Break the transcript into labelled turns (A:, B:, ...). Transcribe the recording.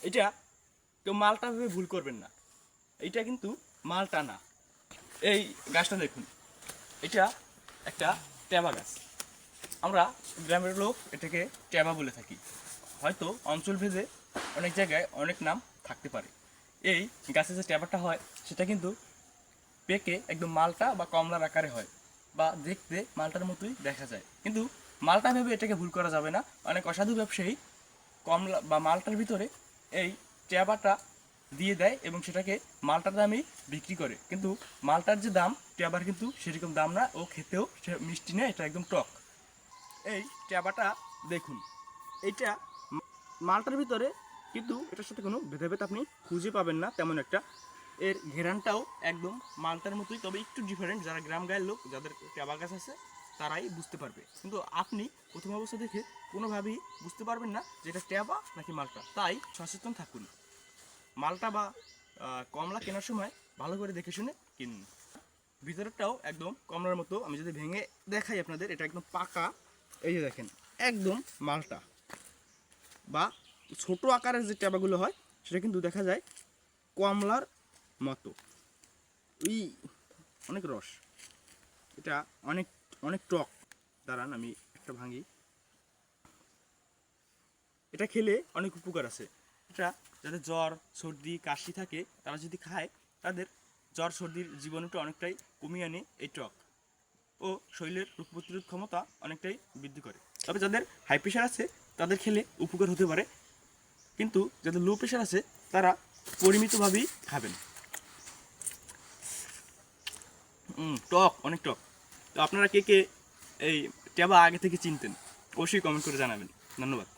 A: এটা কেউ মালটা ভেবে ভুল করবেন না, এটা কিন্তু মালটা না। এই গাছটা দেখুন, এটা একটা ট্যাবা গাছ। আমরা গ্রামের লোক এটাকে ট্যাবা বলে থাকি, হয়তো অঞ্চল ভেদে অনেক জায়গায় অনেক নাম থাকতে পারে। এই গাছের যে ট্যাবাটা হয় সেটা কিন্তু পেকে একদম মালটা বা কমলার আকারে হয়, বা দেখতে মালটার মতোই দেখা যায়, কিন্তু মালটা ভেবে এটাকে ভুল করা যাবে না। অনেক অসাধু ব্যবসায়ী কমলা বা মালটার ভিতরে এই ট্যাবাটা দিয়ে দেয় এবং সেটাকে মালটার দামেই বিক্রি করে, কিন্তু মালটার যে দাম ট্যাবার কিন্তু সেরকম দাম না, ও খেতেও মিষ্টি না, এটা একদম টক। এই ট্যাবাটা দেখুন, এইটা মালটার ভিতরে, কিন্তু এটার সাথে কোনো ভেদাভেদ আপনি খুঁজে পাবেন না তেমন একটা। এর ঘেরানটাও একদম মালটার মতোই, তবে একটু ডিফারেন্ট। যারা গ্রাম গায়ের লোক, যাদের ট্যাবা গাছ আছে, তারাই বুঝতে পারবে, কিন্তু আপনি প্রথম অবস্থা দেখে কোনোভাবেই বুঝতে পারবেন না যে এটা ট্যাবা নাকি মালটা। তাই সচেতন থাকুন, মালটা বা কমলা কেনার সময় ভালো করে দেখে শুনে কিনুন। ভিতরেরটাও একদম কমলার মতো। আমি যদি ভেঙে দেখাই আপনাদের, এটা একদম পাকা। এই যে দেখেন, একদম মালটা বা ছোট আকারের যে ট্যাবাগুলো হয় সেটা কিন্তু দেখা যায় কমলার মতো। ওই অনেক রস, এটা অনেক অনেক টক। দাঁড়ান আমি একটা ভাঙি। এটা খেলে অনেক উপকার আছে। এটা যাদের জ্বর সর্দি কাশি থাকে, তারা যদি খায়, তাদের জ্বর সর্দির জীবাণুটা অনেকটাই কমিয়ে আনে এই টক, ও শরীরের রোগ প্রতিরোধ ক্ষমতা অনেকটাই বৃদ্ধি করে। তবে যাদের হাই প্রেশার আছে তাদের খেলে উপকার হতে পারে, কিন্তু যাদের লো প্রেশার আছে তারা পরিমিতভাবেই খাবেন। টক, অনেক টক। তো আপনারা কে কে এই ট্যাবা আগে থেকে চিনতেন, অবশ্যই কমেন্ট করে জানাবেন। ধন্যবাদ।